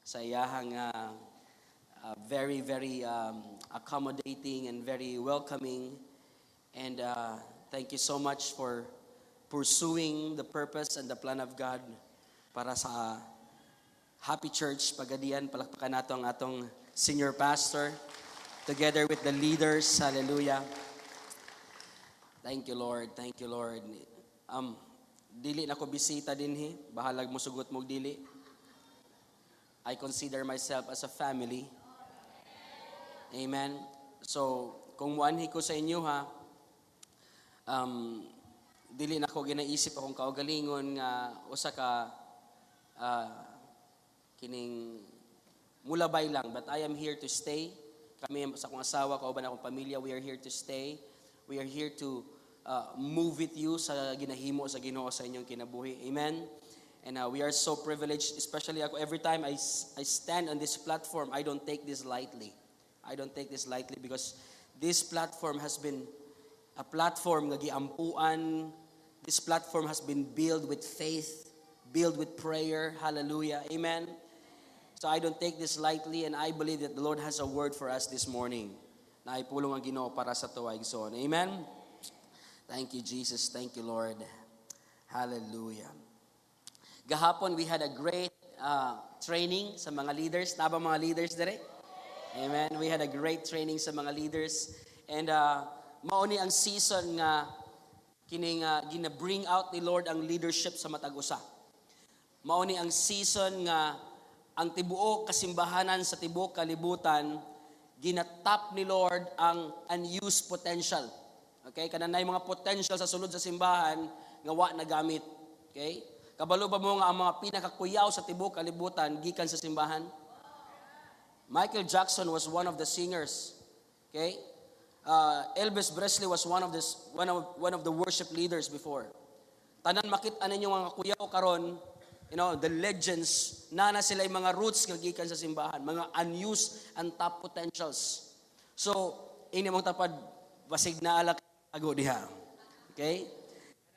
sa iyahang very, very accommodating and very welcoming. And thank you so much for pursuing the purpose and the plan of God para sa Happy Church Pagadian. Palakpakan nato ang atong senior pastor together with the leaders. Hallelujah. Thank you, Lord. Thank you, Lord. Dili na ko bisita dinhi. Bahalag mo sugot mo dili. I consider myself as a family. Amen. So, kung muanhi ko sa inyo ha, dili na ko ginaisip akong kaugalingon nga usa ka kining mulabay lang, but I am here to stay. Kami sa akong asawa, kauban akong pamilya, we are here to stay. We are here to move with you sa ginahimo sa Ginoo sa inyong kinabuhi. Amen. And we are so privileged, especially ako, every time I stand on this platform, I don't take this lightly. I don't take this lightly because this platform has been a platform nga giampuan. This platform has been built with faith, built with prayer. Hallelujah. Amen. So I don't take this lightly, and I believe that the Lord has a word for us this morning. Na ipulong ang Ginoo para sa tuwag son. Amen. Thank you, Jesus. Thank you, Lord. Hallelujah. Gahapon, we had a great training sa mga leaders. Naba mga leaders dire? Amen. We had a great training sa mga leaders. And mauni ang season nga kining gina-bring out ni Lord ang leadership sa matag usa. Mauni ang season nga ang tibuok kasimbahanan sa tibuok kalibutan ginatap ni Lord ang unused potential. Okay? Kananay mga potential sa sulod sa simbahan nga wa nagamit. Okay? Kabalo ba mo nga ang mga pinakakuyaw sa tibuok kalibutan gikan sa simbahan? Michael Jackson was one of the singers. Okay? Elvis Presley was one of the worship leaders before. Tanan makita ninyo mga kuyaw karon, the legends, na sila yung mga roots nga gikan sa simbahan, mga unused and top potentials. So, ini mong tapad basig na alak ago diha. Okay?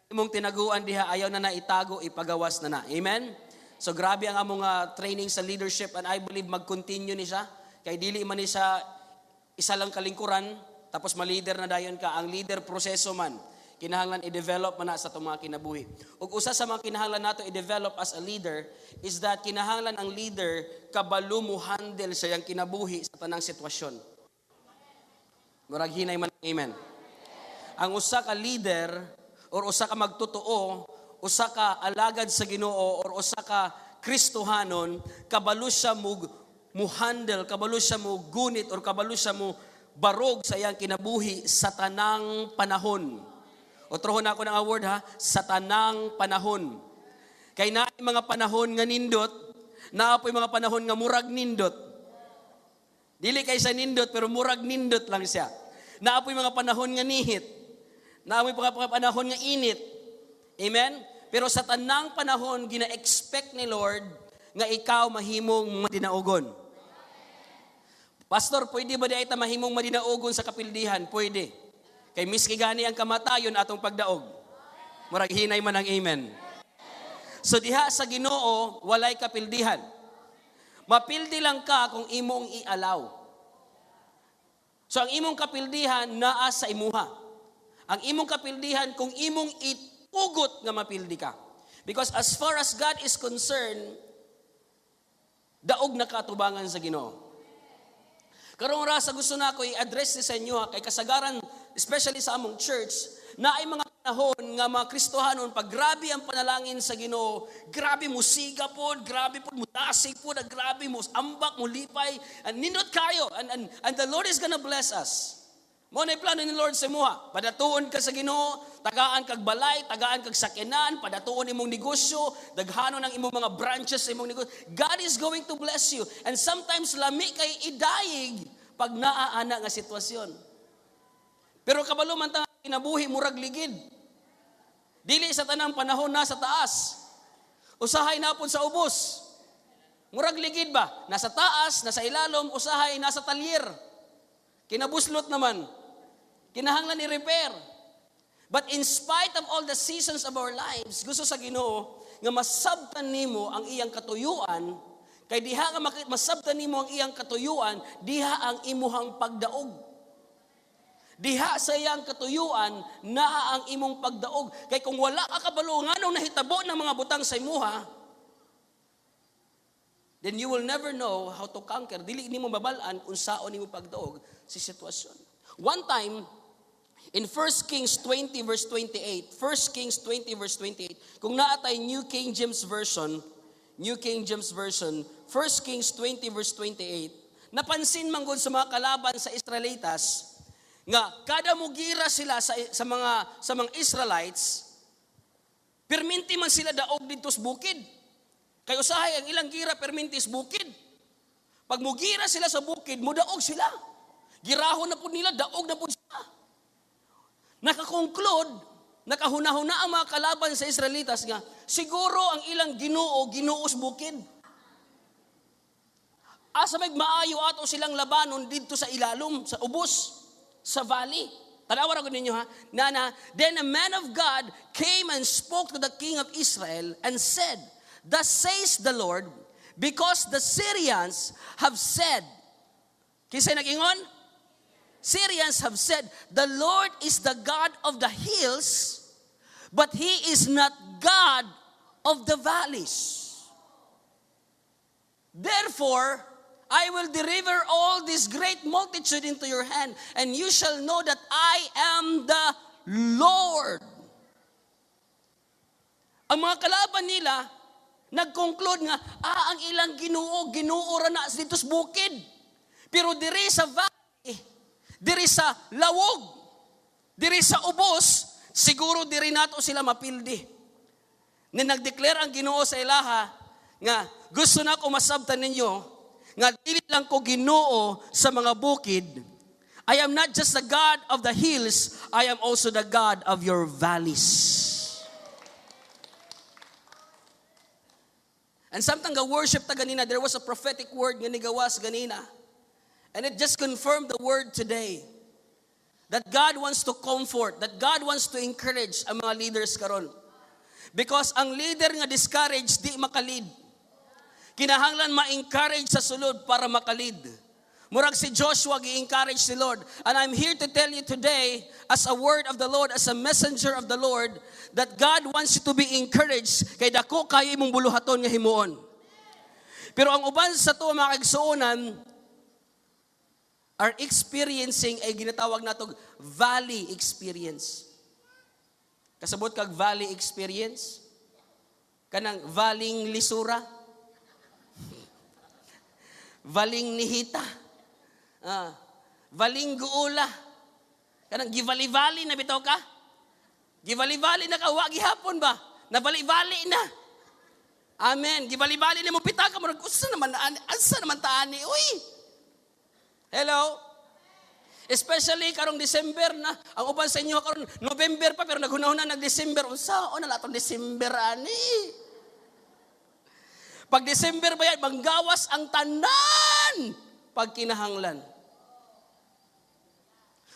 Imong tinaguan diha, ayaw na itago, ipagawas na. Amen? So grabe ang among training sa leadership, and I believe mag-continue ni siya. Kay dili man ni siya isa lang kalingkuran, tapos ma-leader na dayon ka. Ang leader proseso man, kinahanglan i-develop man na sa itong mga kinabuhi. Ug usa sa mga kinahanglan nato i-develop as a leader is that kinahanglan ang leader kabalo mo handle sa iyang kinabuhi sa tanang sitwasyon. Murag hinay man, amen. Ang usa ka leader or usa ka magtotoo, usa ka alagad sa Ginoo, or usa ka Kristohanon, kabalo siya mo handle, kabalo siya mo gunit, or kabalo siya mo barog sa iyang kinabuhi sa tanang panahon. O trohon ako ng award ha, sa tanang panahon. Kay naay mga panahon nga nindot, naapoy mga panahon nga murag nindot. Dili kay sa nindot, pero murag nindot lang siya. Naapoy mga panahon nga nihit. Naamoy mga panahon nga init. Amen? Pero sa tanang panahon, gina-expect ni Lord nga ikaw mahimong madinaugon. Pastor, pwede ba di ita mahimong madinaugon sa kapildihan? Pwede. Kay miski gani ang kamatayon atong pagdaog. Murag hinay man ang amen. So diha sa Ginoo, walay kapildihan. Mapildi lang ka kung imong i-allow. So ang imong kapildihan naa sa imuha. Ang imong kapildihan kung imong itugot nga mapildi ka. Because as far as God is concerned, daog na katubangan sa Ginoo. Karong rasa gusto na ako i-address sa inyo kay kasagaran, especially sa among church, na ay mga panahon nga mga Kristohanon, pag grabe ang panalangin sa Ginoo, grabe mo siga po, grabe po mo dasig po, grabe mo ambak mo lipay, and nindot kayo, and the Lord is gonna bless us. Mo na plano ni Lord sa imuha. Padatuon ka sa Ginoo, tagaan kag balay, tagaan kag sakyanan, padatuon imong negosyo, daghanon ang imong mga branches sa imong negosyo. God is going to bless you. And sometimes lami kay idayig pag naaana nga sitwasyon. Pero kabalo man ta kinabuhi murag ligid. Dili sa tanang panahon na sa taas. Usahay na pud sa ubos. Murag ligid ba? Nasa taas, nasa ilalom, usahay nasa talyer. Kinabuslot naman. Kinahanglan i-repair. But in spite of all the seasons of our lives, gusto sa Ginoo nga masabtan nimo ang iyang katuyuan Kay diha nga masabtan nimo ang iyang katuyuan, diha ang imuhang pagdaog. Diha sa iyang katuyuan, naa ang imong pagdaog. Kay kung wala ka kabalo nganong nahitabo ng mga butang sa imuha, then you will never know how to conquer. Dili nimo mabalaan kung saon nimo pagdaog sa sitwasyon. One time, in 1 Kings 20 verse 28, 1 Kings 20 verse 28, kung naatay New King James Version, 1 Kings 20 verse 28, napansin man gud sa mga kalaban sa Israelitas, nga kada mugira sila sa mga Israelites, perminti man sila daog dito sa bukid. Kay usahay ang ilang gira perminti sa bukid. Pag mugira sila sa bukid, mudaog sila. Girahon na po nila, daog na po sila. Nakahuna-huna ang mga kalaban sa Israelitas nga, siguro ang ilang ginoo sa bukid. Asa may maayo ato silang labanon dito sa ilalom, sa ubos, sa valley. Tanawan ako ninyo ha. Then a man of God came and spoke to the king of Israel and said, "Thus says the Lord, because the Syrians have said," kisay nag-ingon? Syrians have said, "The Lord is the God of the hills, but He is not God of the valleys. Therefore, I will deliver all this great multitude into your hand, and you shall know that I am the Lord." Ang mga kalaban nila, nag-conclude nga, ang ilang ginoo ra na dito sa bukid. Pero diri sa valley, diri sa lawog, diri sa ubos, siguro diri nato sila mapildi. Na nag-declare ang Ginoo sa ilaha, nga gusto na ko masabtan ninyo, nga dili lang ko Ginoo sa mga bukid. I am not just the God of the hills, I am also the God of your valleys. And samtang ga-worship ta ganina, there was a prophetic word nga nigawas ganina. And it just confirmed the word today. That God wants to comfort, that God wants to encourage ang mga leaders karon. Because ang leader nga discouraged, di makalid. Kinahanglan ma-encourage sa sulod para makalid. Murag si Joshua, gi-encourage si Lord. And I'm here to tell you today, as a word of the Lord, as a messenger of the Lord, that God wants you to be encouraged, kay dako kayo imong buluhaton nga himuon. Pero ang uban sa to mga kaigsuonan, are experiencing ay ginatawag natong valley experience. Kasabot kag valley experience? Kanang valing lisura? Valing nihita? Valing guula? Kanang givali-vali na bitaw ka? Givali-vali na ka, wagi hapon ba? Navali-vali na. Amen. Givali-vali na mo pitaka mo, asa naman taani? Uy! Hello? Especially karong December na, ang uban sa inyo karon November pa pero naghunahuna nag-December. Unsa na latong December ani? Pag December ba yan, manggawas ang tanan pag kinahanglan.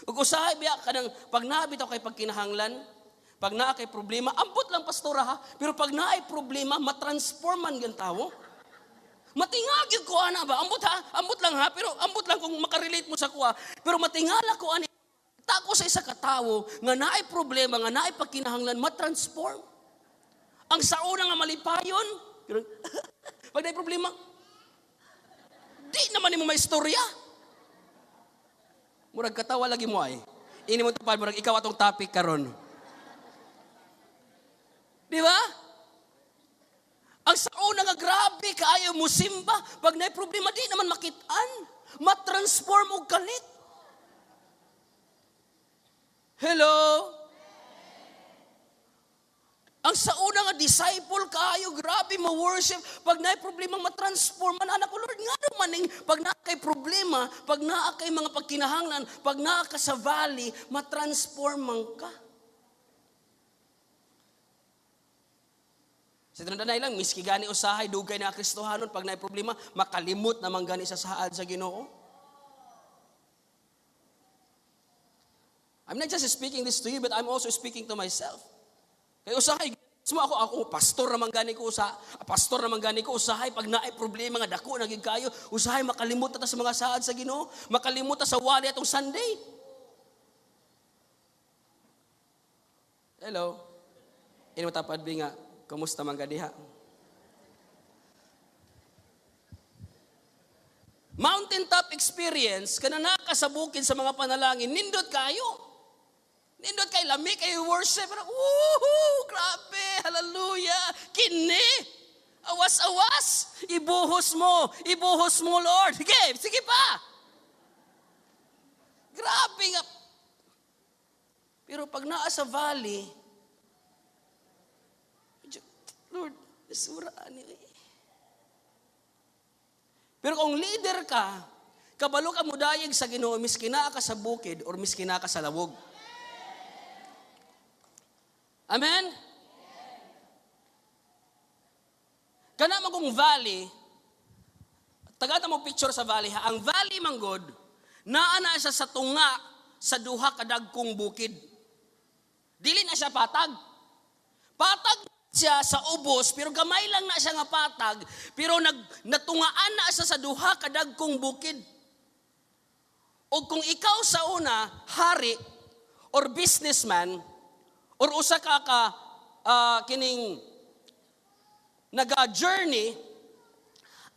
Ug usahay biya kanang pag naabitaw kay pag kinahanglan, pag naa kay problema, ambot lang pastora ha, pero pag naay problema, matransforman gyud tawo. Matingag yung kuha na ba? Ambot lang ha, pero ambot lang kung makarelate mo sa kuha. Pero matingala ko ani, tako sa isa katawo, nga naay problema, nga naay pagkinahanglan, matransform. Ang sauna nga malipayon, pag naay problema, di naman mo may istorya. Murag katawa lagi mo ay. Ini mo tupad, murag ikaw atong topic karon. Di ba? Ang sauna nga grabe, kaayo mo simba. Pag naay problema, di naman makitaan. Matransform og kalit. Hello? Ang sauna nga disciple kaayo, grabe mo worship. Pag naay problema, matransform man. Anak ko, Lord, nga maning pag naa kay problema, pag naa kay mga pagkinahanglan, pag naa ka sa valley, matransform man ka. Sa tinandanay lang, miski gani usahay, dugay na Kristohanon, pag naay problema, makalimot naman gani sa saad sa Ginoo. I'm not just speaking this to you, but I'm also speaking to myself. Kaya usahay, Ako, pastor naman gani ko usahay, pag naay problema nga dako, naging kayo, usahay makalimutan ta sa mga saad sa Ginoo, makalimutan sa wali atong Sunday. Hello? Ini matapad bi nga, kumusta man gadiha? Mountaintop experience, kanana ka sa bukid sa mga panalangin, nindot kayo. Nindot kay lami, kay worship. Woohoo! Grabe! Hallelujah! Kini! Awas-awas! Ibuhos mo, Lord. Sige pa! Grabe nga. Pero pag naa sa valley, Lord, nasuraan niyo eh. Pero kung leader ka, kabalo ka mudayeg sa Ginoo, miskina ka sa bukid or miskina ka sa lawog. Amen? Kana magong valley, tagata mo picture sa valley ha. Ang valley manggod, naa na siya sa tunga sa duha kadagkong bukid. Dili na siya patag. Patag siya sa ubos, pero gamay lang na siya nga patag, pero natungaan na siya sa duha kadagkong bukid. O kung ikaw sa una, hari or businessman, or usa ka kining naga-journey,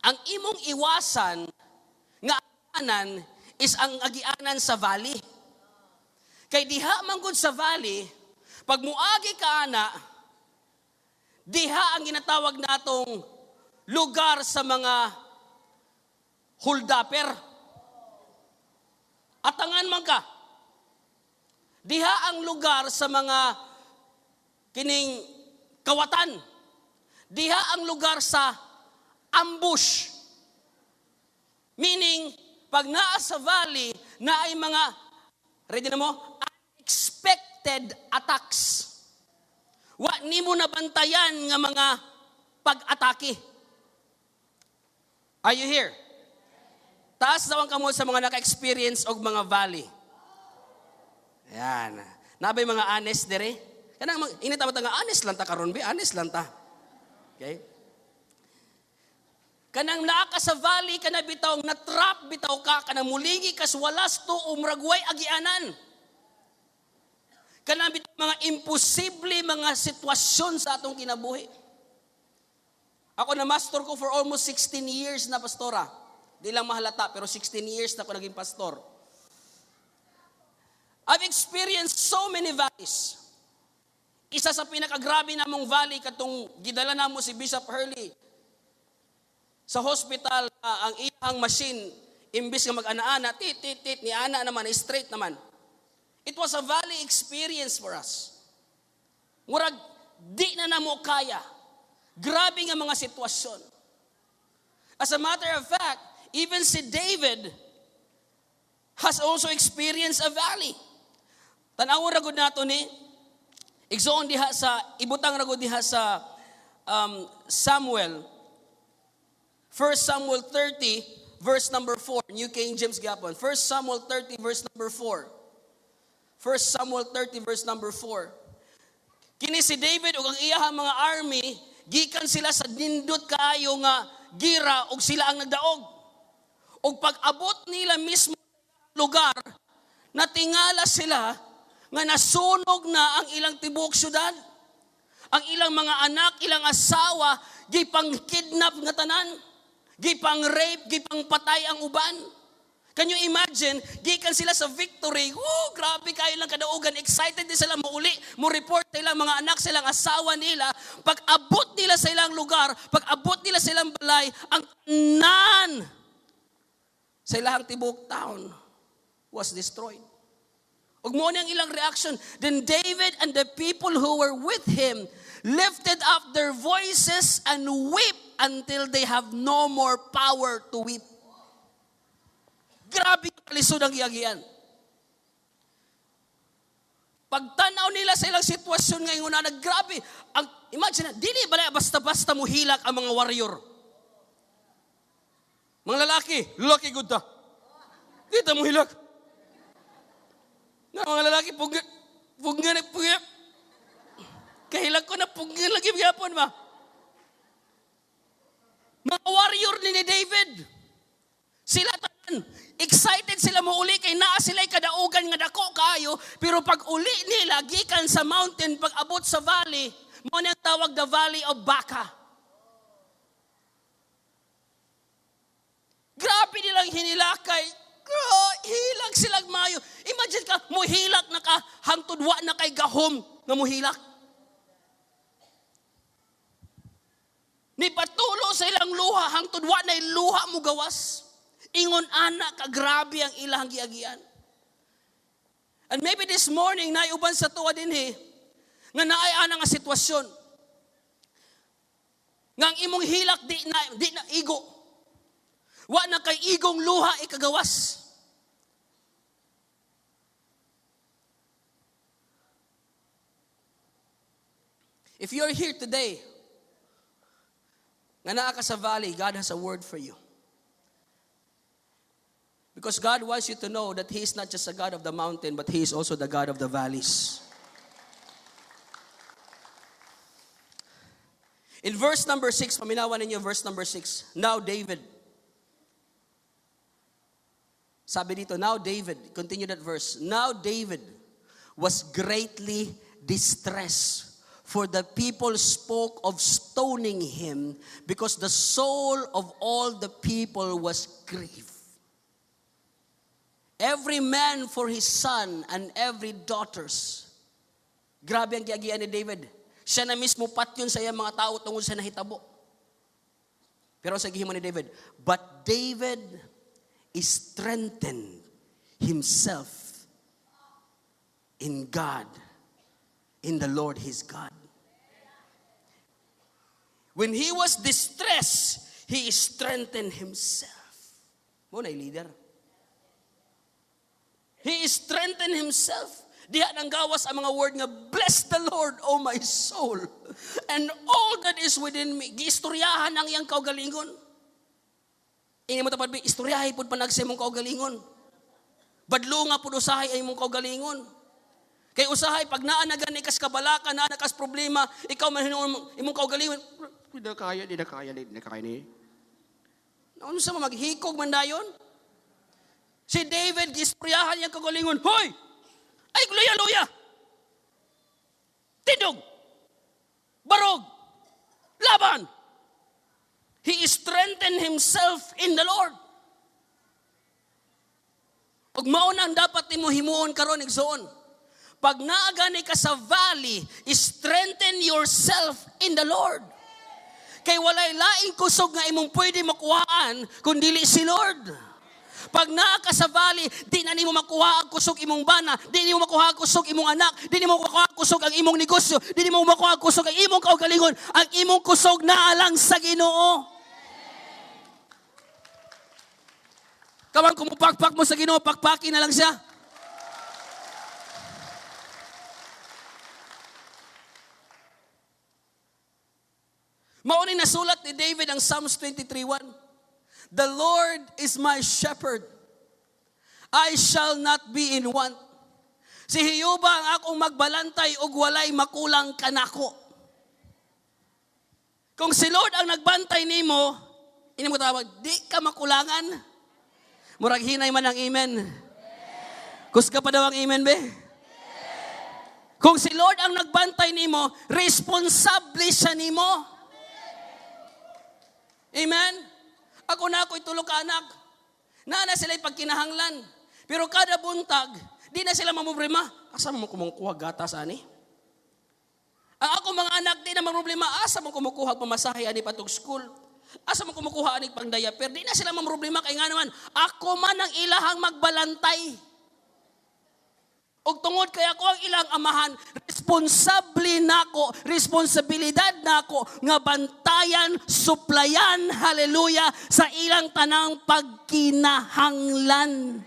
ang imong iwasan nga agianan is ang agianan sa valley. Kay diha man gud sa valley, pag muagi ka ana, diha ang ginatawag natong lugar sa mga huldaper. Atangan man ka. Diha ang lugar sa mga kining kawatan. Diha ang lugar sa ambush. Meaning, pag naa sa valley, na ay mga, ready na mo? Unexpected attacks. Wa ni mo nabantayan nga mga pag-atake. Are you here? Taas daw ang kamo sa mga naka-experience og mga valley. Ayan. Nabay mga honest dire? Kanang initawag nga honest lang ta karon bi, honest lang ta. Okay? Kanang naa ka sa valley kana bitaw na trap bitaw ka kanang mulingi kas walas to umragway agianan. Kanang bitaw mga imposible mga sitwasyon sa atong kinabuhi. Ako na master ko for almost 16 years na pastora. Di lang mahalata pero 16 years na ako naging pastor. I've experienced so many valleys. Isa sa pinakagrabe namong valley katong gidala namo si Bishop Hurley sa hospital, ang iyang machine imbis nga mag-ana-ana, tit ni ana naman, straight naman. It was a valley experience for us. Murag di na namo kaya. Grabe nga mga sitwasyon. As a matter of fact, even si David has also experienced a valley. Tanawon ra gud nato ni igsoon diha sa ibutang ra gud diha sa Samuel. 1 Samuel 30 verse number 4, New King James Gapon. 1 Samuel 30 verse number 4. 1 Samuel 30 verse number 4. Kini si David ug ang iyahang mga army, gikan sila sa nindot kaayo nga gira ug sila ang nagdaog. Ug pag-abot nila mismo sa lugar, natingala sila nga nasunog na ang ilang tibuok syudad. Ang ilang mga anak, ilang asawa, gipang-kidnap nga tanan, gipang-rape, gipang-patay ang uban. Can you imagine, gikan sila sa victory, grabe kayo lang kadaugan, excited din sila mauli, mo report nila mga anak, silang asawa nila, pag-abot nila sa ilang lugar, pag-abot nila sa ilang balay, ang tanan sa ilang tibuok town was destroyed. Ug mo niyang ilang reaction. Then David and the people who were with him lifted up their voices and wept until they have no more power to weep. Grabe kalisod ang iyagian. Pagtanaw nila sa ilang sitwasyon ngayon na naggrabe. Imagine, dili ba basta-basta mo hilak ang mga warrior? Mga lalaki good ta. Dito mo hilak. Na mga lalaki, pugya. Kahilag ko na pugin lagi gyapon ba. Mga warrior ni David. Sila tanan, excited sila mo uli kay naa sila kadaugan nga dako kaayo, pero pag uli nila gikan sa mountain pag abot sa valley, mo nang tawag the Valley of Baca. Grabe nilang hinilakay. Hilak silang mayo. Imagine ka, muhilak na ka, hangtod wa na kay gahom nga muhilak. Ni patulo sa ilang luha, hangtod wa na luha mo gawas. Ingon anak, kagrabe ang ilang giagian. And maybe this morning, naiuban sa tuwa din nga naay ana nga sitwasyon. Nga ang imong hilak di na igo. Wa na kay igong luha ikagawas. If you're here today, nga naa ka sa valley, God has a word for you. Because God wants you to know that He is not just a God of the mountain, but He is also the God of the valleys. In verse number 6, paminawan ninyo verse number 6. Now David. Sabi dito, now David, continue that verse. Now David was greatly distressed, for the people spoke of stoning him, because the soul of all the people was grieved. Every man for his son and every daughters. Grabe ang giagian ni David. Siya na mismo patyon sa iyang mga tao tungod sa nahitabo. Pero sa gihimo ni David, but David strengthened himself in God, in the Lord his God. When he was distressed, he strengthened himself. Muna leader. He strengthened himself. Diha nang gawas ang mga word nga, bless the Lord, O my soul, and all that is within me. Giistoryahan ang iyang kaugalingon. Ini mo tapad, istoryahay po panagsa imong kaugalingon. Badlo nga po usahay ay imong kaugalingon. Kay usahay, pag naanagan ikas kabalaka, naanakas problema, ikaw man imong kaugalingon, di na kaya ni. Ano sa maghikog man dayon? Si David, istoryahan niyang kaugalingon, hoy! Ay, luya! Tindog! Barog! Laban! He strengthened himself in the Lord. Ug mao na ang dapat nimo himuon karon igsoon. Pag naagani ka sa valley, strengthen yourself in the Lord. Kay walay laing kusog nga imong pwede makuhaan kun dili si Lord. Pag naa ka sa valley, di na nimo makuha ang kusog imong bana, di nimo makuha ang kusog imong anak, di nimo makuha ang kusog ang imong negosyo, di nimo makuha ang kusog ang imong kaugalingon. Ang imong kusog naa lang sa Ginoo. Kawan, kung mupakpak mo sa Ginoo, pakpakin na lang siya. Mauni nasulat ni David ang Psalms 23:1. The Lord is my shepherd. I shall not be in want. Si Hiyuba ang akong magbalantay ug walay makulang kanako. Kung si Lord ang nagbantay nimo, ini mo tawag, di ka makulangan. Murag hinay man ang amen. Kuska pa daw ang amen, be? Kung si Lord ang nagbantay nimo, responsable siya nimo. Amen? Ako na ako'y tulog ka anak. Na sila'y pagkinahanglan. Pero kada buntag, di na sila mamroblema. Asa mo kumukuha gatas ani? Ang ako mga anak, di na mamroblema. Asa mo kumukuha pamasahe ani patog school? Asa mo kumukuha anig pang diaper? Di na sila mamroblema kay nga naman, ako man ang ilahang magbalantay. Og tungod kay ako ang ilang amahan, responsable nako, responsibilidad nako nga bantayan, suplayan, hallelujah, sa ilang tanang pagkinahanglan.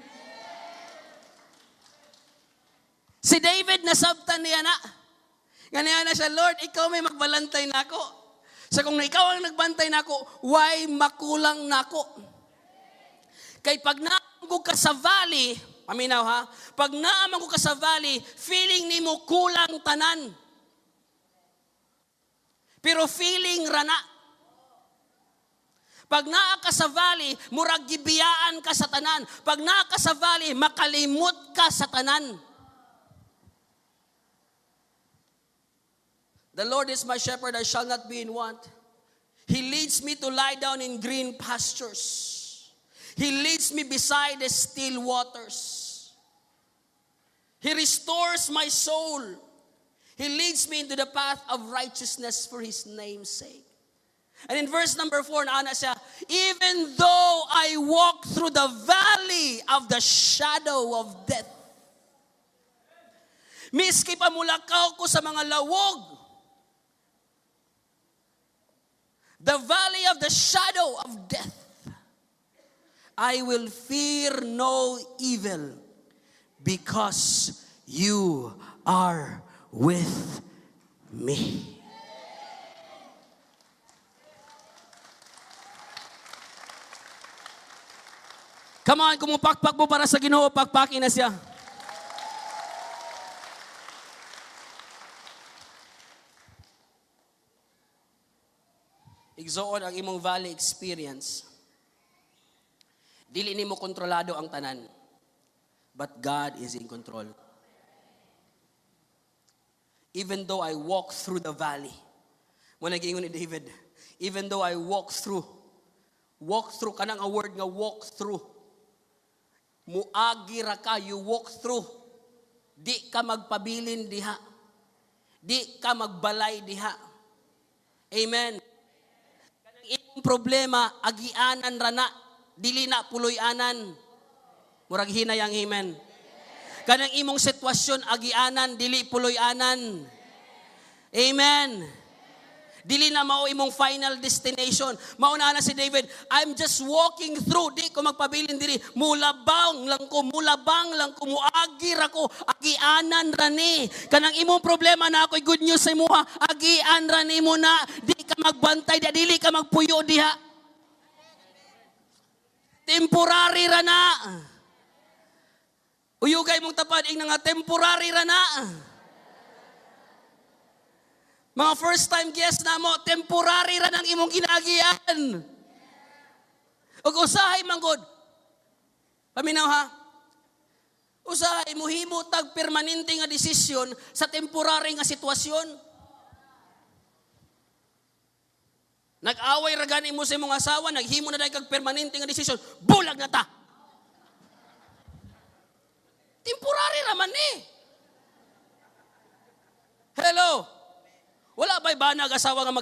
Si David nasabtan niya na. Ganyan na siya, Lord, ikaw may magbalantay nako. So kung ikaw ang nagbantay nako, why makulang nako? Kay pag naamgo ka sa valley, paminaw ha, pag naamgo ka sa valley, feeling nimo kulang tanan. Pero feeling rana. Pag naa ka sa valley, murag gibiyaan ka sa tanan. Pag naa ka sa valley, makalimot ka sa tanan. The Lord is my shepherd, I shall not be in want. He leads me to lie down in green pastures. He leads me beside the still waters. He restores my soul. He leads me into the path of righteousness for His name's sake. And in verse number 4, naana siya, even though I walk through the valley of the shadow of death, miski pa mulakaw ko sa mga lawog, the valley of the shadow of death, I will fear no evil because you are with me. Come on, kung mupakpak mo para sa Ginoo, pakpakin na siya. Igsoon ang imong valley experience. Dili nimo kontrolado ang tanan. But God is in control. Even though I walk through the valley. Mo nag-ingon ni David, even though I walk through, kanang a word nga walk through. Muagi ra ka, you walk through. Di ka magpabilin diha. Di ka magbalay diha. Amen. Kanang imong problema, agianan ra na, dili na puloy-anan. Murag hinayang amen. Kanang imong sitwasyon, agianan, dili puloy-anan. Amen. Dili na mao imong final destination. Mauna na si David, I'm just walking through. Di ko magpabilin diri. Mulabang lang ko, muagi ra ko, agianan ra ni. Kanang imong problema na ako'y good news sa imuha, agian ra ni mo na. Di ka magbantay, dili ka magpuyo diha. Temporary ra na. Uyugay mong tapad, ing nga temporary ra na. Mga first time guest na mo, temporary ra ng imong ginagian. Ug usahay manggod. Paminaw ha. Usahay muhimo tag permanente nga desisyon sa temporary nga sitwasyon. Nag-away ra gani mo sa imong asawa, naghimo na dai kag permanente nga desisyon. Bulag na ta. Temporary ra man ni. Hello. Wala ba'y banag asawa nga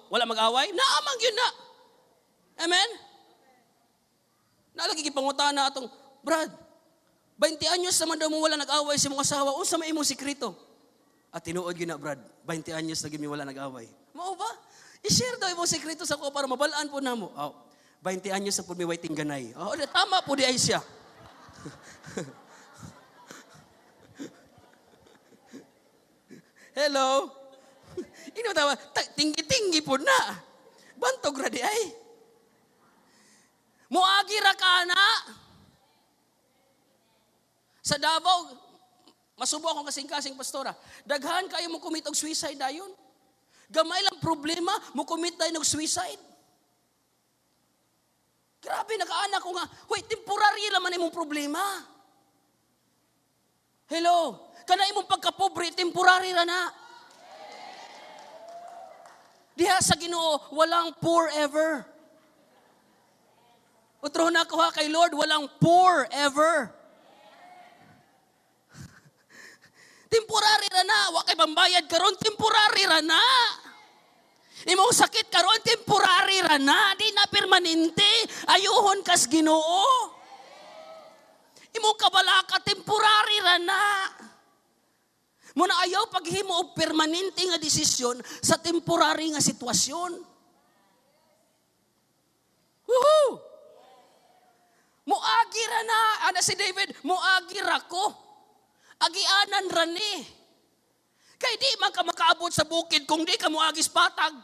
wala mag-away? Naamang yun na. Amen? Nalagi kipangutan na atong, Brad, 20 anyos naman daw mo wala nag-away sa mong asawa. Unsa may imong sikreto? At tinuod yun na, Brad, 20 anyos na gimi wala nag-away. Mao ba? I-share daw imong sikreto sa ko para mabalaan po na mo. 20 anyos na po may waiting ganay. Tama po di ay siya. Hello? Ino tawa, tinggi-tinggi po na. Bantog ra di ay. Muagi ra ka na. Sa Davao, masubo akong kasing-kasing pastora. Daghan kayo mo commit og suicide dayon. Gamay lang problema, mo commit dayon og suicide. Grabe, nakaanak ko nga, hoy, temporary naman imong problema. Hello? Kana imong pagkapobre, temporary ra na. Diha sa Ginoo, walang poor ever. Utro na ko ha kay Lord, walang poor ever. Temporary ra na. Wa kay pambayad karon, temporary ra na. Imong sakit karon, temporary ra na. Di na permanente. Ayuhon kas Ginoo. Imong kabalaka, temporary ra na. Muna ayaw paghimo og permanente nga desisyon sa temporary nga sitwasyon. Woohoo! Muagi ra na. Ana si David, muagi ra ko. Agianan ra ni. Kay di man ka makaabot sa bukid kung di ka muagis patag.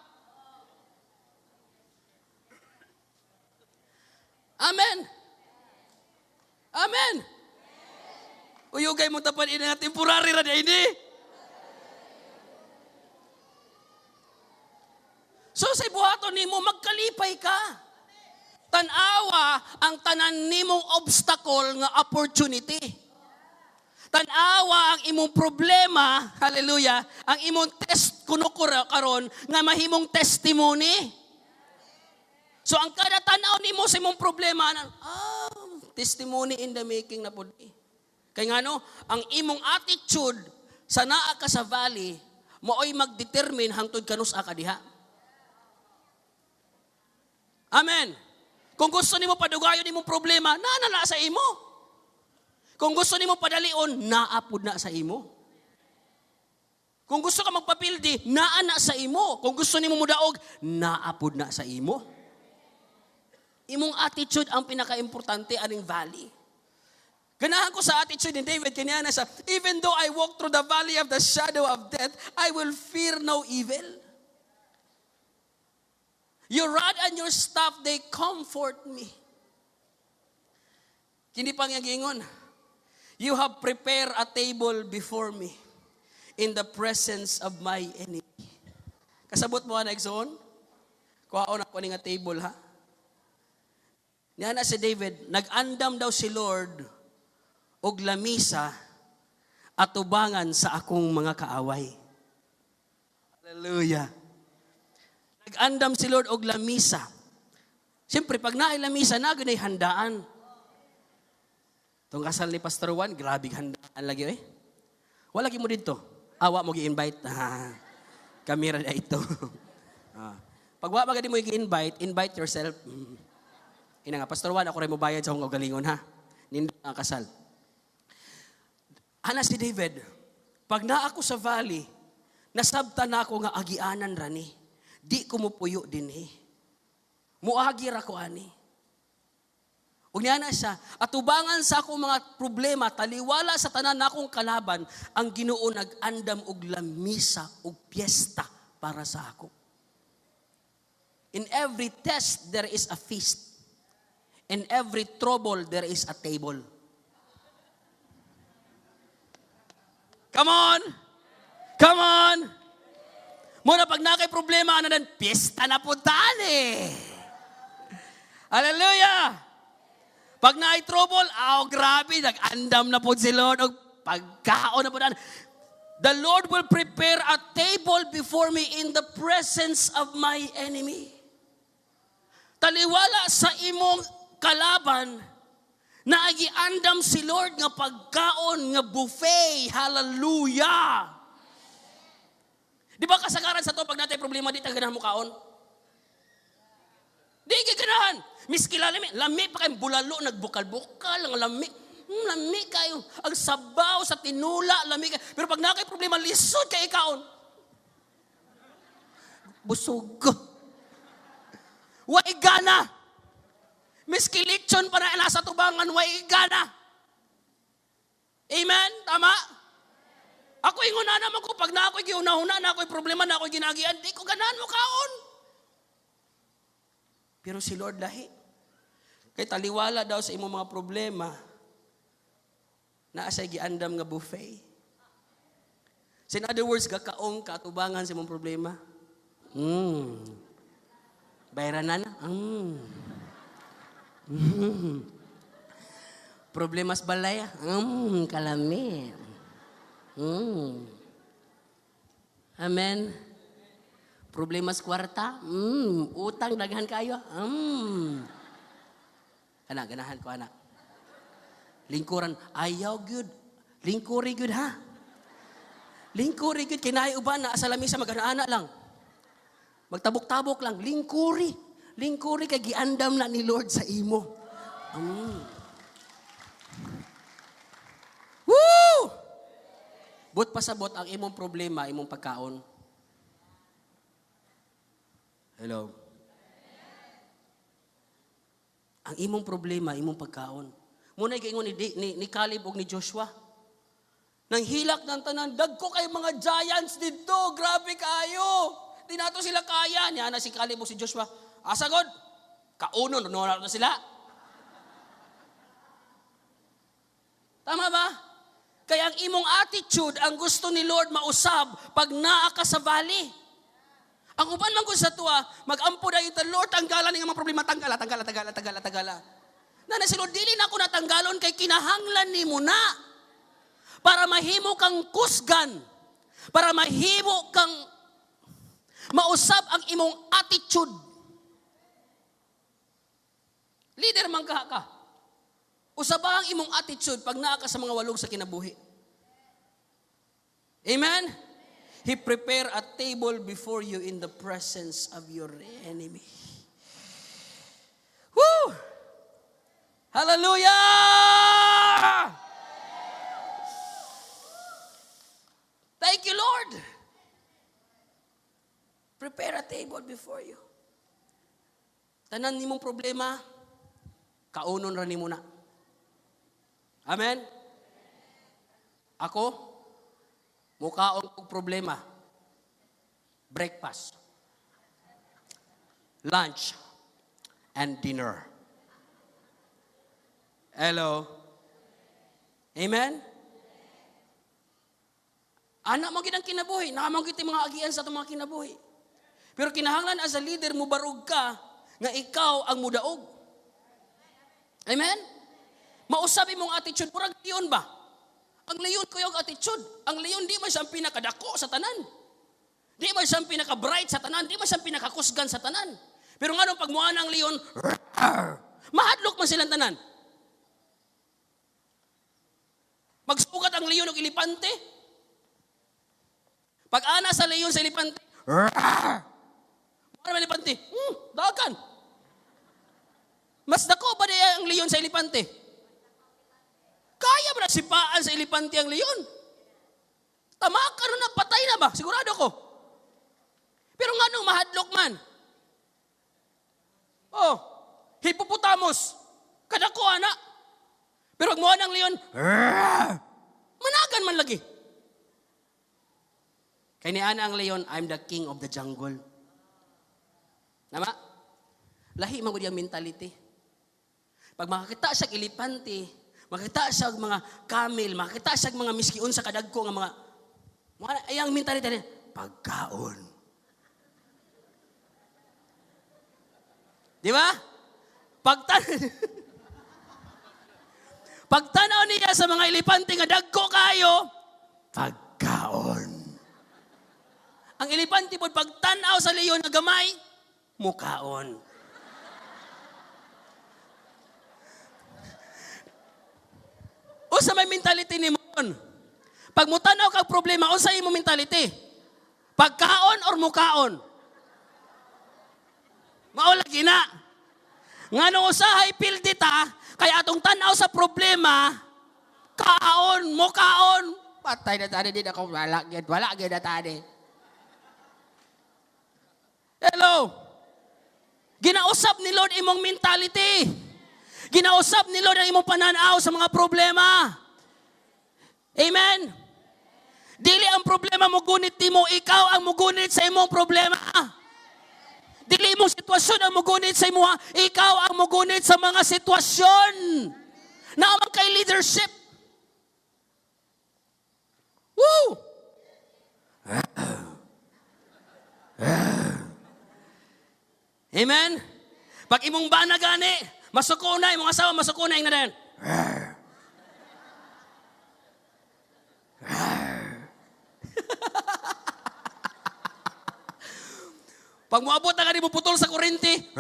Amen. Amen. Uyugay mo tapan ini nga temporary ra di. So sa buhaton nimo magkalipay ka. Tanawa ang tanan nimong obstacle nga opportunity. Tanawa ang imong problema, hallelujah, ang imong test kuno karon nga mahimong testimony. So ang kada tanaw nimo sa imong problema, testimony in the making na pud. Kay ngano, ang imong attitude sa naa ka sa valley, maoy magdetermine hangtod kanusa ka diha. Amen. Kung gusto nimo padugayon imong problema, naa sa imo. Kung gusto nimo padalion, naapod na sa imo. Kung gusto ka magpapildi, naa na sa imo. Kung gusto nimo mudaog, naapod na sa imo. Imong attitude ang pinaka-importante aning valley. Ganahan ko sa attitude ni David kaniya na sa, even though I walk through the valley of the shadow of death, I will fear no evil. Your rod and your staff, they comfort me. Kini pang gingon, you have prepared a table before me in the presence of my enemy. Kasabot mo na igsoon? Kuhaon ako ni nga table ha. Niya na si David, nag-andam daw si Lord og lamisa at tubangan sa akong mga kaaway. Hallelujah. Nag-andam si Lord og lamisa. Siyempre, pag naay lamisa, nagunay handaan. Itong kasal ni Pastor Juan, grabe handaan lagi eh. Wala mo dito. Awa mo gi-invite. Kamera na ito. Pag wala magadi mo i-invite, invite yourself. Ina nga, Pastor Juan, ako rin mo bayad sa akong galingon ha. Nindot ang kasal. Ana si David, pag naa ako sa valley, nasabta na ako nga agianan rani. Di ko mo puyo din eh. Muagi ra ko ani. Ug niya na siya, atubangan sa akong mga problema, taliwala sa tanan akong kalaban, ang Ginoo nag-andam og lamisa og piyesta para sa ako. In every test, there is a feast. In every trouble, there is a table. Come on! Come on! Muna pag nakay problema, ano nan, piyesta na puntaan eh. Hallelujah! Pag naay trouble, grabe, nag-andam na po si Lord, o pagkaon na po na. The Lord will prepare a table before me in the presence of my enemy. Taliwala sa imong kalaban, na agiandam si Lord nga pagkaon, nga buffet, hallelujah. Di ba kasagaran sa to, pag natin problema, di taganahan mo kaon? Di ganahan. Miski lami pa kayong bulalo, nagbukal-bukal, ang lami kayo. Ang sabaw sa tinula, lami kayo. Pero pag nakay problema, lisod kay ikaon. Busog. Wai gana. Miski lechon pa na nasa tubangan, wai gana. Amen? Tama? Ako inguna naman ko, pag na ako'y giunahuna, na ako'y problema, na ako'y ginagian, di ko ganahan mo kaon. Pero si Lord lahi. Kay taliwala daw sa imong mga problema, na asay giandam nga buffet. So in other words, gakaong katubangan sa imong problema. Bayaran na. Problemas balaya. Kalami. Amen. Problemas kwarta. Utang daghan kayo. Anak, ganahan ko anak. Lingkuran, ayaw good. Lingkuri good ha. Lingkuri good. Kinay uban na sa lamisa mag-ana lang. Magtabok-tabok lang. Lingkuri. Lingkuri kay giandam na ni Lord sa imo. Woo! But pasabot ang imong problema, imong pagkaon. Hello. Ang imong problema, imong pagkaon. Muna ikaingon ni Caleb o ni Joshua. Nang hilak ng tanan, dagko kay mga giants dito. Grabe kayo. Di nato sila kaya. Niya na si Caleb o si Joshua. Asagod. Kaunon, nunod na sila. Tama ba? Kaya ang imong attitude, ang gusto ni Lord mausab pag naa ka sa valley. Ang uban man ko sa tuwa, mag-ampo na ito, Lord, tanggalan ng mga problema, tanggala. Na si Lord, dili na ako natanggalon kay kinahanglan ni mo na. Para mahimo kang kusgan. Para mahimo kang mausab ang imong attitude. Leader man ka. Usaba ang imong attitude pag naa ka sa mga walog sa kinabuhi. Amen? He prepare a table before you in the presence of your enemy. Woo! Hallelujah! Thank you, Lord. Prepare a table before you. Tanan nimong problema, kaunon ra nimo na. Amen? Ako, mukaon kong problema. Breakfast, lunch, and dinner. Hello? Amen? Anak mo ginang kinabuhi. Nakamangkit yung mga agian sa itong mga kinabuhi. Pero kinahanglan as a leader, mubarog ka nga ikaw ang mudaog. Amen? Mausabi mong attitude, purag leon ba? Ang leon ko yung attitude. Ang leon di man siyang pinakadako sa tanan. Di man siyang pinaka-bright sa tanan. Di man siyang pinakakusgan sa tanan. Pero nga nung pagmuha ng leon, mahadlok man silang tanan. Magsukat ang leon ng ilipante. Pag ana sa leon sa ilipante, ano ilipante? Dagan. Mas dako ba niya ang leon sa ilipante? Kaya ba na sipaan sa ilipante ang leon? Tamakan na, patay na ba? Sigurado ko. Pero nga nung mahadlok man. Oh, hippopotamus. Kadako ana. Pero pag muha ng leon, managan man lagi. Kaya ni ana ang leon, I'm the king of the jungle. Nama? Lahi man ko diyang mentality. Pag makakita siya ilipante, makakita siya mga camel, makakita siya mga miskiun sa kadagko nga mga ayang mentality niya, pagkaon. Di ba? Pagtanaw niya sa mga ilipante nga dagko kayo, pagkaon. Ang ilipante po, pagtanaw sa leon na gamay, mukaon. O sa may mentality ni Mon, pag mutanaw kag problema, o sa imo mentality, pagkaon or mukaon? Maulagi na. Nga nung usahay pildita, kaya atong tanaw sa problema, kaon, mukaon, patay na tani, di na ako wala na tani. Hello? Ginausap ni Lord imong mentality. Ginausap ni Lord ang imong pananaw sa mga problema. Amen? Dili ang problema mo gunit mo, ikaw ang mugunit sa imong problema. Dili imong sitwasyon ang mugunit sa imo, ikaw ang mugunit sa mga sitwasyon. Naman kay leadership. Woo! Amen? Pag imong bana gani, masukunay, imong asawa masukunay na din. Pag moabot na ka, putol sa kurente,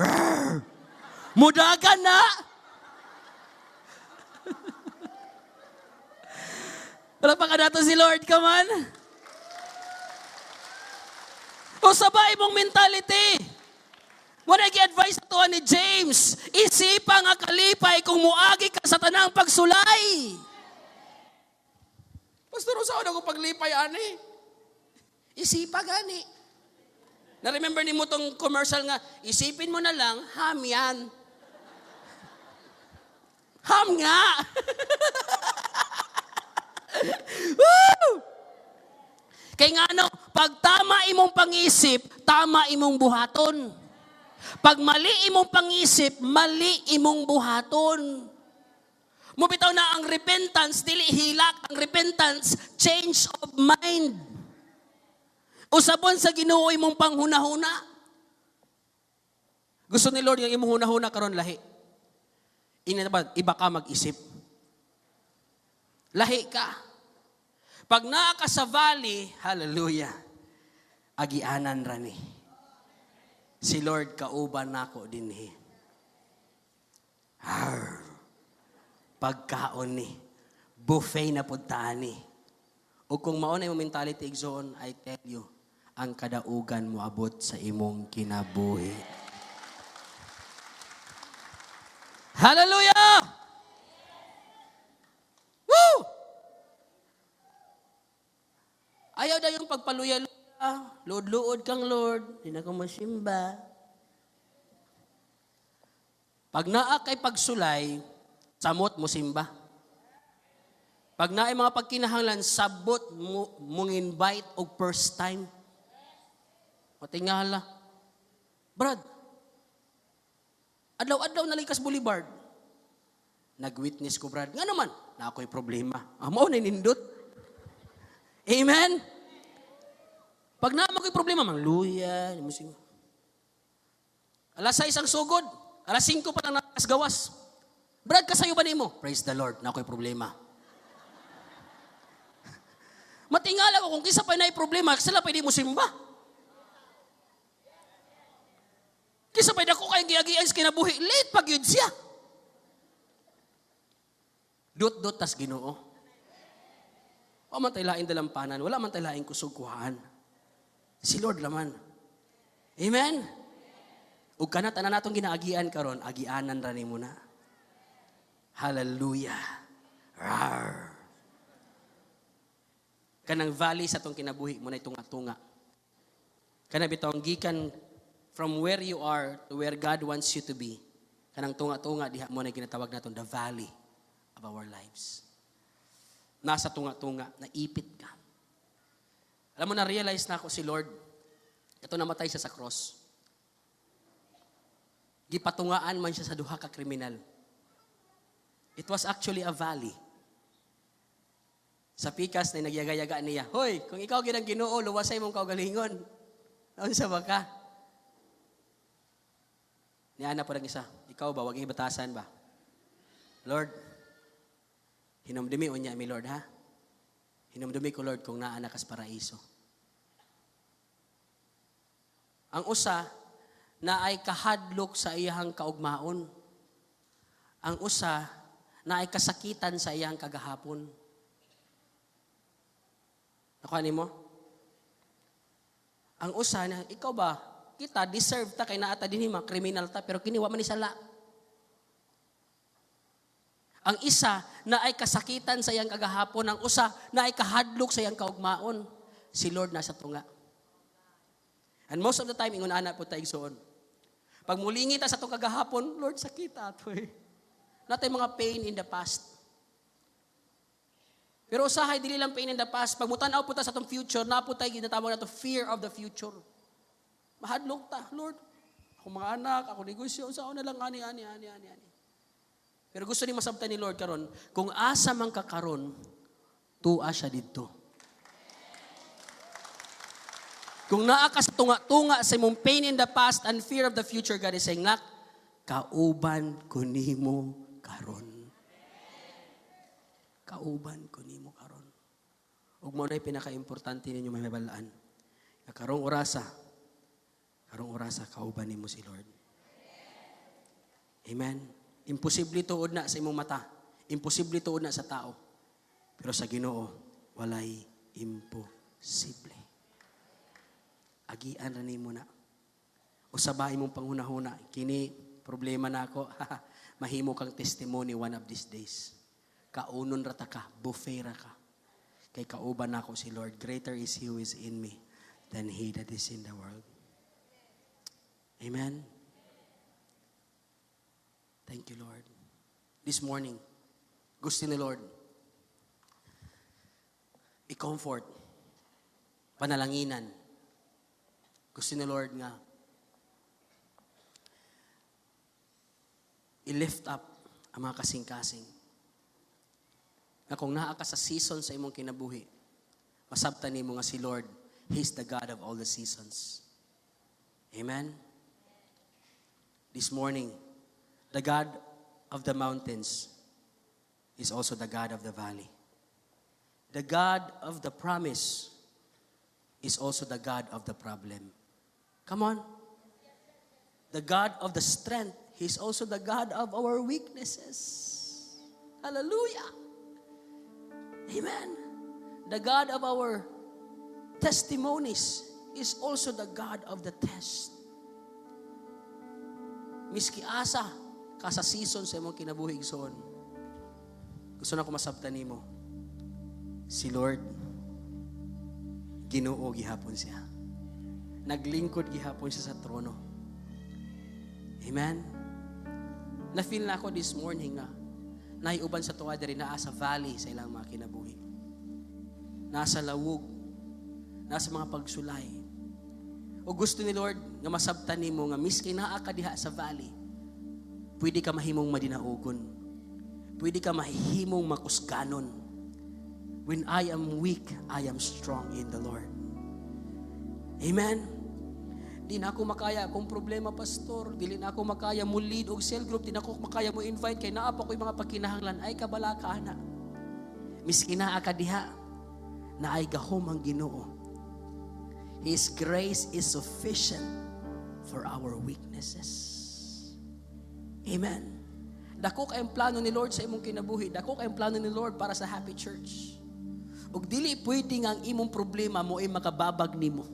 mudagan na. Wala pa ka nato si Lord, come on. O sabay mong mentality. Wala gi-advise na to ni James, isipa nga kalipay kung muagi ka sa tanang pagsulay. Pastor, saan ako paglipay, ani? Isipa gani. Na-remember ni mo tong commercial nga, isipin mo na lang, ham yan. Ham nga! Woo! Kaya nga ano, pag tama imong pangisip, tama imong buhaton. Pag mali imong pangisip, mali imong buhaton. Mubitaw na ang repentance, dili hilak. Ang repentance, change of mind. Usabon sa Ginoo imong panghunahuna. Gusto ni Lord yung imong hunahuna karon lahi. Iba ka mag-isip. Lahi ka. Pag naa ka sa valley, hallelujah, agianan rani. Si Lord kauban nako dinhi. Pagkaon ni, buffet na puntaan ni. O kung mauna yung mentality zone, I tell you, ang kadaugan mo abot sa imong kinabuhi. Hallelujah! Woo! Ayaw na yung pagpaluya-luya, luod-luod kang Lord, hindi na ko masimba. Pag naa kay pagsulay, samot mo simba. Pag naay mga pagkinahanglan, sabot mong invite o first time. Matingala. Brad, adlaw-adlaw na Likas Boulevard. Nag-witness ko, Brad. Nga naman, na ako'y problema. Mao na nindot. Amen? Pag naman ko'y problema, mangluya, alas 6 ang sugod, alas 5 pa lang nakasgawas. Brad, kasayo ba nimo? Praise the Lord, na ako'y problema. Matingala ko kung kisa pa na problema, sila pwede mo simba. Kisa pa na ko kayong giagian sa kinabuhi, late pag yun siya. Dut-dut tas Ginoo. O man tayo laing dalampanan, wala man tayo laing kusugkuhaan. Si Lord laman. Amen? Ug kana tanan natong ginaagian karon, agianan ra nimo na. Hallelujah. Rawr. Kanang valley sa tong kinabuhi mo na tunga-tunga. Kana bitong gikan from where you are to where God wants you to be. Kanang tunga-tunga diha mo na ginatawag naton the valley of our lives. Nasa tunga-tunga, naipit ka. Alam mo na realize na ako si Lord. Ito namatay siya sa cross. Gipatungaan man siya sa duha ka kriminal. It was actually a valley. Sa pikas na nagyaga-yaga niya, hoy, kung ikaw ginang Ginoo, luwasay mong kaugalingon. Naon sa baka? Niana po lang isa, ikaw ba, wag ibatasan ba? Lord, hinumdumi unya mi Lord ha? Hinumdumi ko Lord kung naa na kas paraiso. Ang usa, na ay kahadlok sa iyang kaugmaon. Ang usa, na ay kasakitan sa iyang kagahapon. Nakuha mo? Ang usa na, ikaw ba, kita deserve ta kay naata dinhi mga kriminal ta pero kini wa man ni sala. Ang isa na ay kasakitan sa iyang kagahapon, ang usa na ay kahadlok sa iyang kaugmaon. Si Lord nasa tunga. And most of the time ingon ana po ta igsoon. Pag mulingi ta sa tong kagahapon, Lord sakita ato eh. Natay mga pain in the past. Pero usahay dili lang pain in the past. Pag mutanaw po ta sa atong future, na po tayo ginatawag nato fear of the future. Mahadlok ta, Lord. Ako mga anak, ako negosyo, saan na lang ani. Pero gusto ni masabtan ni Lord karon, kung asa man ka karon, tuwa siya didto. Kung naa ka sa tunga-tunga sa imong pain in the past and fear of the future, God is saying, nak, kauban ko nimo karon. Kauban ko nimo karon. Ug mao nay pinaka-importante ninyo mahibalaan. Karong orasa kauban nimo si Lord. Amen. Imposible tuod na sa imong mata. Imposible tuod na sa tao. Pero sa Ginoo walay imposible. Agian ra nimo na. Usaba imong panghunahuna, kini problema nako. Mahimo kang testimony one of these days. Kaunon rata ka, buffet ra ka. Kay kauban nako si Lord, greater is He who is in me than he that is in the world. Amen. Thank you, Lord. This morning, gusto ni Lord, i-comfort, panalanginan. Gusto ni Lord nga, i-lift up ang mga kasing-kasing. Na kung naa ka sa season sa imong kinabuhi, masabtan nimo nga si Lord, He's the God of all the seasons. Amen? This morning, the God of the mountains is also the God of the valley. The God of the promise is also the God of the problem. Come on. The God of the strength, He's also the God of our weaknesses. Hallelujah. Amen. The God of our testimonies is also the God of the test. Miski asa ka sa season sa imong kinabuhi igsoon. Gusto na ko masabtan nimo. Si Lord Ginoo gihapon siya. Naglingkod gihapon siya sa trono. Amen. Na-feel na ako this morning nga naiuban sa tuwa diri naa sa valley sa ilang mga kinabuhi. Nasa lawog, nasa mga pagsulay. O gusto ni Lord nga masabtan nimo nga miski naa ka diha sa valley, pwede ka mahimong madinaugon. Pwede ka mahimong makusganon. When I am weak, I am strong in the Lord. Amen. Di na ako makaya kung problema, pastor. Dili na ako makaya mo lead og cell group. Di na ako makaya mo invite kay naa pa ko'y mga pagkinahanglan. Ay kabala ka na. Miski naa ka diha, na ay gahom ang Ginoo. His grace is sufficient for our weaknesses. Amen. Dako kayong plano ni Lord sa imong kinabuhi. Dako kayong plano ni Lord para sa Happy Church. Ug dili pwede nga ang imong problema mo ay makababag nimo.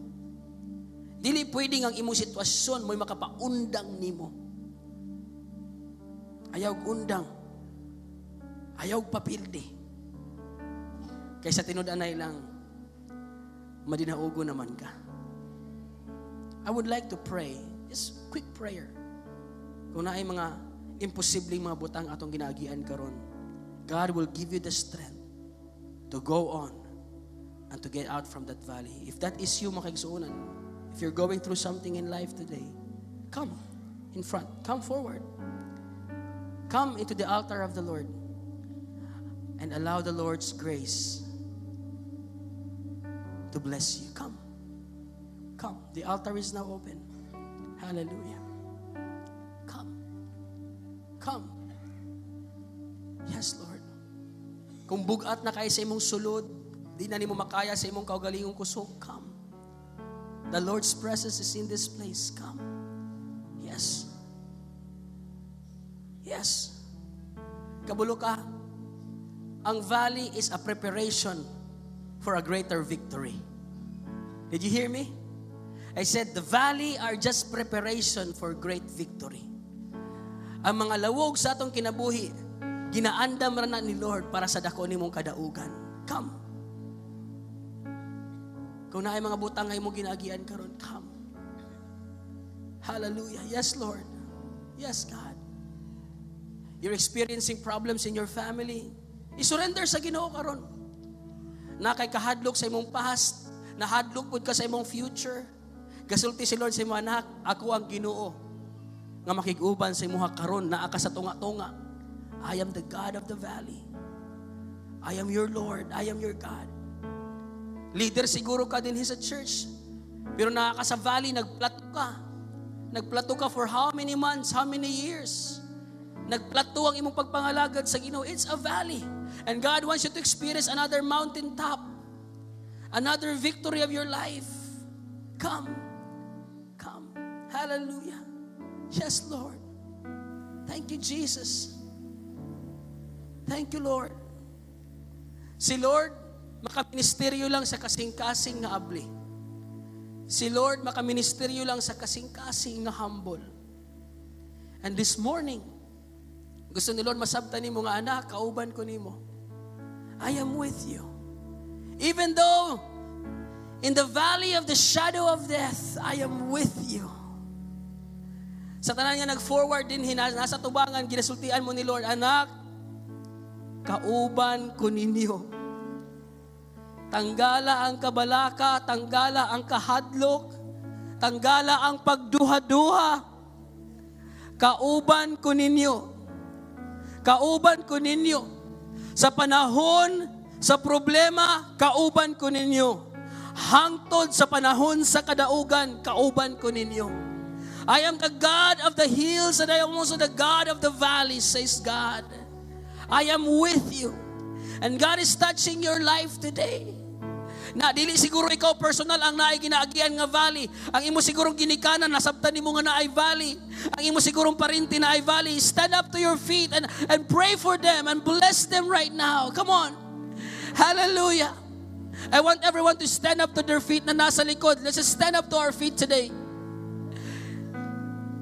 Dili pwede nga ang imong sitwasyon mo ay makapaundang nimo. Ayaw undang. Ayaw papildi. Kaysa tinud-anay lang, madinaugo naman ka. I would like to pray. Just quick prayer. Kung naay mga imposibleng mga butang atong ginagian karon, God will give you the strength to go on and to get out from that valley. If that is you, makaigsuunan, if you're going through something in life today, come in front. Come forward. Come into the altar of the Lord and allow the Lord's grace to bless you. Come. Come. The altar is now open. Hallelujah. Come. Come. Yes, Lord. Kung bugat na kayo sa imong sulod, di na nimo makaya sa imong kaugalingong kusog, come. The Lord's presence is in this place. Come. Yes. Yes. Kabulo ka. Ang valley is a preparation for a greater victory. Did you hear me? I said the valley are just preparation for great victory. Ang mga lawog sa atong kinabuhi, ginaandam ra na ni Lord para sa dako nimong kadaugan. Come. Kung naay mga butang nga imong ginagian karon, come. Hallelujah. Yes, Lord. Yes, God. You're experiencing problems in your family. I-surrender sa Ginoo karon. Na kay kahadlok sa imong past, nahadlok pud ka sa imong future. Gasulti si Lord sa imong anak, ako ang Ginoo nga makig-uban sa imong karon, naa ka sa tunga-tunga. I am the God of the valley. I am your Lord. I am your God. Leader siguro ka din sa church. Pero naa ka sa valley, nagplato ka. Nagplato ka for how many months, how many years? Nagplato ang imong pagpangalagad sa Ginoo. It's a valley. And God wants you to experience another mountaintop. Another victory of your life. Come. Come. Hallelujah. Yes, Lord. Thank you, Jesus. Thank you, Lord. Si Lord, makaministeryo lang sa kasing-kasing na abli. Si Lord, makaministeryo lang sa kasing-kasing na humble. And this morning, gusto ni Lord masabtan nimo nga, anak, kauban ko nimo. I am with you. Even though in the valley of the shadow of death, I am with you. Sa tanan nga nag-forward din, nasa tubangan, ginasultian mo ni Lord, anak, kauban ko ninyo. Tanggala ang kabalaka, tanggala ang kahadlok, tanggala ang pagduha-duha. Kauban ko ninyo. Kauban ko ninyo. Sa panahon, sa problema, kauban ko ninyo. hangtod sa panahon sa kadaugan, kauban ko ninyo. I am the God of the hills and I am also the God of the valleys, says God. I am with you. And God is touching your life today. Na dili siguro ikaw personal ang naay ginaagian nga valley. Ang imo sigurong ginikanan nasabtan nimo nga naay valley. Ang imo sigurong parinti naay valley. Stand up to your feet and pray for them and bless them right now. Come on. Hallelujah. I want everyone to stand up to their feet na nasa likod. Let's just stand up to our feet today.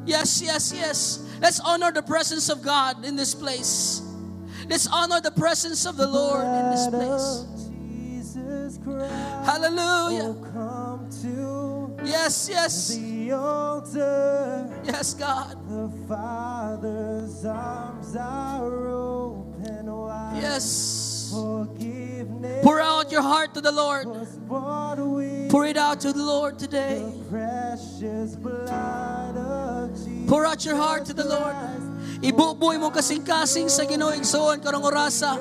Yes, yes, yes. Let's honor the presence of God in this place. Let's honor the presence of the Lord in this place. Hallelujah. Yes, yes. Yes, God. The Father's arms are open wide. Yes. Forgiveness. Pour out your heart to the Lord. Was bought with Pour it out to the Lord today. the precious blood of Jesus. Pour out your heart to the Lord. Ibubuhay mo kasing-kasing sa Ginoo igsoon karong orasa.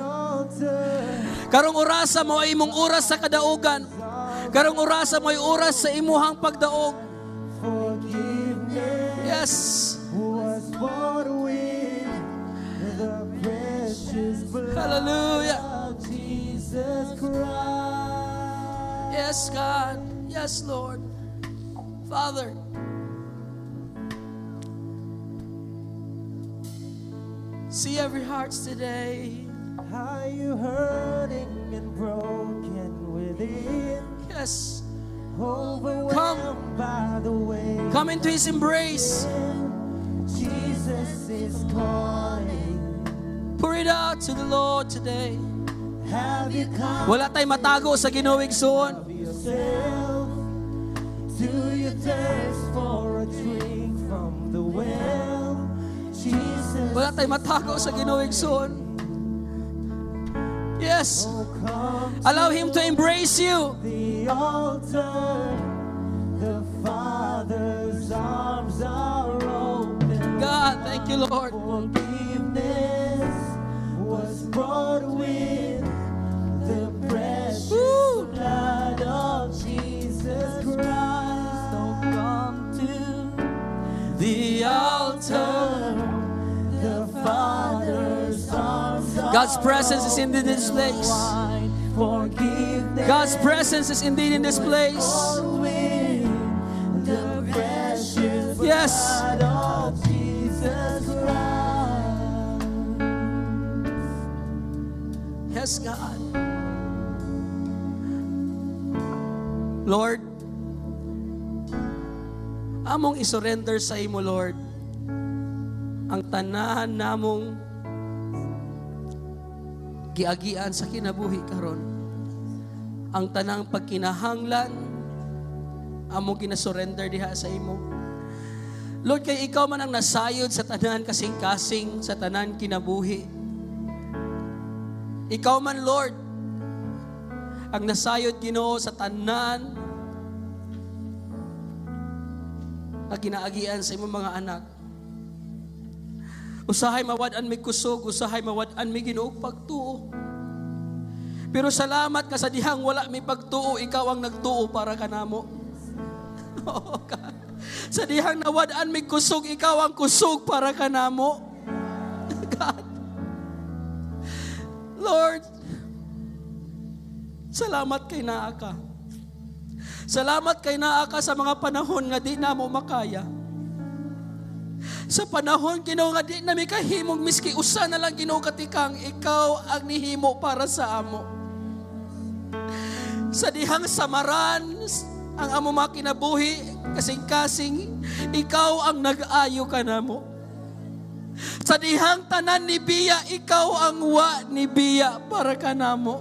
Karong orasa mo ay imong oras sa kadaugan. Karong orasa mo ay oras sa imuhang pagdaog. Yes. Was bought with the precious blood Hallelujah. of Jesus Christ. Yes, God. Yes, Lord. Father. See every heart today. Are you hurting and broken within? Yes. Overwhelmed by the way. Come into His embrace. Jesus is calling. Pour it out to the Lord today. Have you come Wala tayong matago sa Ginoo igsoon. of yourself? Do you thirst for a drink from the well? Jesus, Wala tayong matago sa Ginoo igsoon. Yes. come Allow Him to embrace you. the altar. The Father's arms are open. God, thank you, Lord. Forgiveness was brought with the precious Woo. blood of Jesus Christ. Oh, come to The altar. the Father's arms are God's presence is indeed in this place. wide. Forgiveness God's presence is indeed in this place. with the precious Yes. blood of Jesus Christ. Yes, God. Lord, among isurrender sa imo, Lord, ang tanan namong giagian sa kinabuhi karon. Ang tanang pagkinahanglan among ginasurrender diha sa imo. Lord, kay ikaw man ang nasayod sa tanan kasing-kasing sa tanan kinabuhi. Ikaw man, Lord, ang nasayod Ginoo sa tanan na ginaagian sa imong mga anak. Usahay mawad-an mi kusog, usahay mawad-an mi Ginoo pagtuo. Pero salamat ka sa dihang wala mi pagtuo, ikaw ang nagtuo para kanamo. Oh, God. Sa dihang nawad-an mi kusog, ikaw ang kusog para kanamo. God. Lord, salamat kay naa ka. Salamat kay naa ka sa mga panahon nga di na mo makaya. Sa panahon, Ginoo, nga di na mi kahimong miski usa na lang, Ginoo, katikang ikaw ang nihimo para sa amo. Sa dihang samaran ang amo mga kinabuhi, kasing-kasing ikaw ang nag-ayo ka namo. Sa dihang tanan ni biya, ikaw ang wa ni biya para ka namo.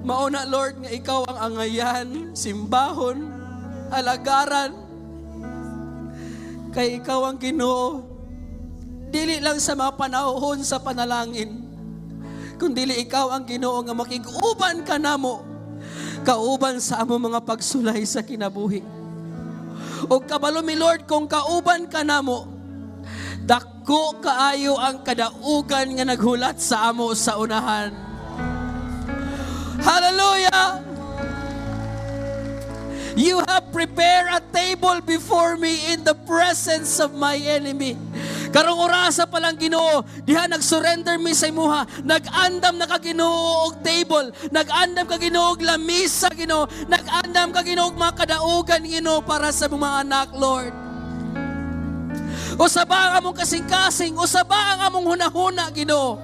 Mauna, Lord, nga ikaw ang angayan, simbahon, alagaran. Kay ikaw ang Ginoo. Dili lang sa mga panahon sa panalangin, kundi ikaw ang Ginoo nga makig-uban ka namo, kauban sa amo mga pagsulay sa kinabuhi. O kabalo mi, Lord, kung kauban ka namo, dako kaayo ang kadaugan nga naghulat sa amo sa unahan. Hallelujah! You have prepared a table before me in the presence of my enemy. Karong orasa pa lang Ginoo, diha nag-surrender mi sa imuha, nag-andam na ka Ginoo og table, nag-andam ka Ginoo og lamisa Ginoo, nag-andam ka Ginoo og mga kadaugan Ginoo para sa mga anak, Lord. Usaba ang among kasing-kasing, usaba ang among hunahuna Ginoo.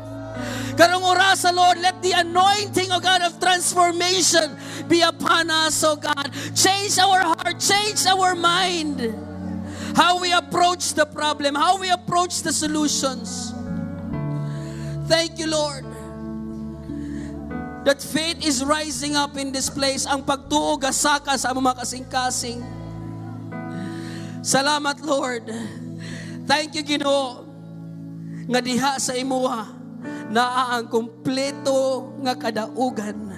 Karong orasa, Lord, let the anointing, O God, of transformation be upon us, O God. Change our heart, change our mind. How we approach the problem, how we approach the solutions. Thank you, Lord, that faith is rising up in this place. Ang pagtuo gasaka sa mga kasing-kasing. Salamat, Lord. Thank you, Ginoo, nga diha sa imuha naa ang kumpleto nga kadaugan.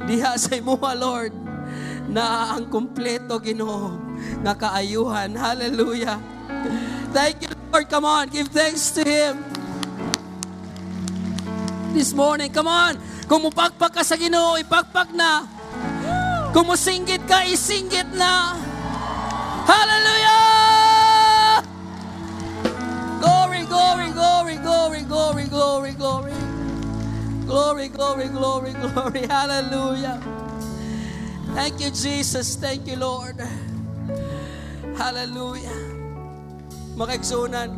Diha sa imuha, Lord, naa ang kumpleto Ginoo nga kaayuhan. Hallelujah. Thank you, Lord. Come on, give thanks to Him. This morning, come on. Kung mupagpag ka sa Ginoo, ipagpag na. Kung musinggit ka, isinggit na. Hallelujah! Glory, glory, glory, glory, glory, glory, glory. Glory, glory, glory, glory. Hallelujah. Thank you, Jesus. Thank you, Lord. Hallelujah. Makaigsunan.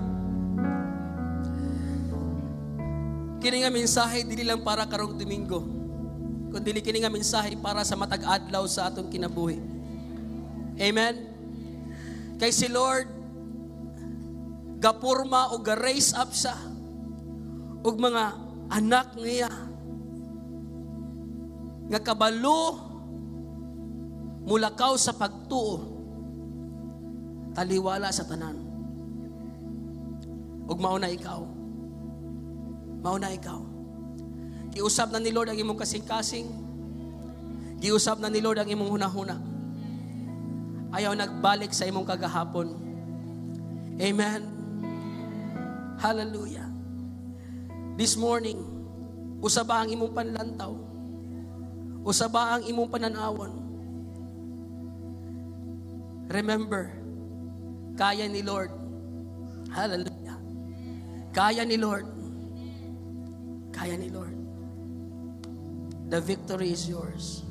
Kini nga mensahe dili lang para karong Domingo, kundi kini nga mensahe para sa matag adlaw sa atong kinabuhi. Amen. Kay si Lord gapurma o ga-raise up siya og mga anak niya nga kabalo mulakaw sa pagtuo, taliwala sa tanan. Ug mauna ikaw. Mauna ikaw. Giusab na ni Lord ang imong kasing-kasing. Giusab na ni Lord ang imong hunahuna. Ayaw nagbalik sa imong kagahapon. Amen. Hallelujah. This morning, usaba ang imong panlantaw. Usaba ang imong pananawon. Remember, kaya ni Lord. Hallelujah. Kaya ni Lord. Kaya ni Lord. The victory is yours.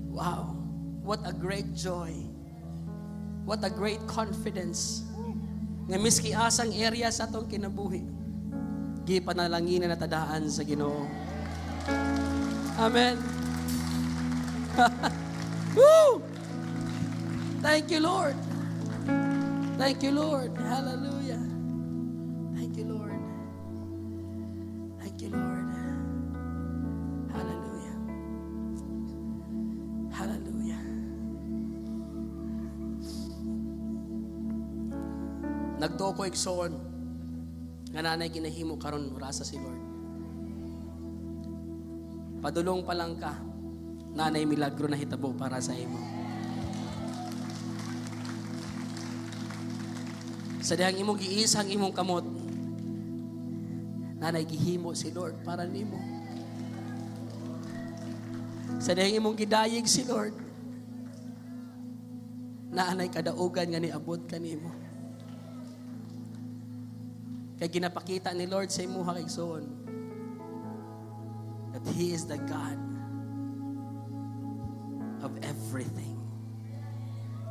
Wow. What a great joy. What a great confidence. Nga miski asang area sa atong kinabuhi, gipanalangin na natadaan sa Ginoo. Amen. Woo! Thank you, Lord. Thank you, Lord. Hallelujah. Thank you, Lord. Thank you, Lord. Hallelujah. Hallelujah. Nagtuo ko igsoon nga nanay ginahimo karon rasa si Lord. Padulong pa lang ka, nanay milagro na hitabo para sa imo. Sa dihang imong giisang imong kamot, nanay gihimo si Lord para nimo. Sa dihang imong gidayig si Lord, nanay kadaugan nga niabot kanimo. Kay ginapakita ni Lord sa imuha kay igsoon that He is the God of everything.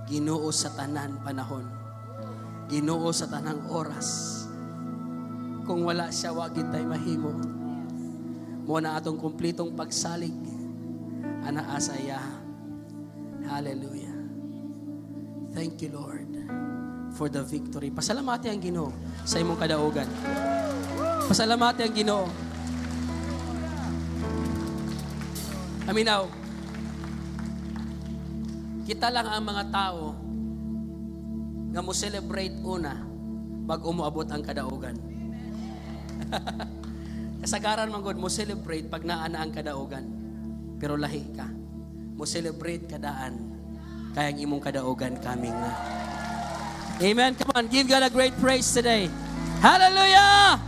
Ginoo sa tanan panahon. Ginoo sa tanang oras. Kung wala siya, wag tay mahimo. Mo na atong kumplitong pagsalig ana asaya. Hallelujah. Thank you, Lord, for the victory. Pasalamati ang Ginoo sa imong kadaugan. Pasalamati ang Ginoo. Aminaw. Kita lang ang mga tao nga mo celebrate una bago umuabot ang kadaugan. Kasagaran man gud mo celebrate pag naa na ang kadaugan. Pero lahi ka. Mo celebrate kadaan kayang imong kadaugan coming na. Amen. Come on, give God a great praise today. Hallelujah!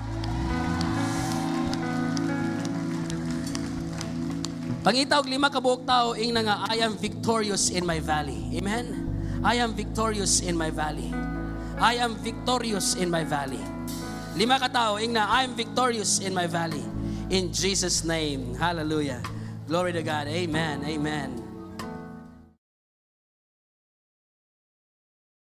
Pangitaw lima kabuok tao ing na nga, I am victorious in my valley. Amen. I am victorious in my valley. I am victorious in my valley. Lima ka tao ing na, I am victorious in my valley. In Jesus' name. Hallelujah. Glory to God. Amen. Amen.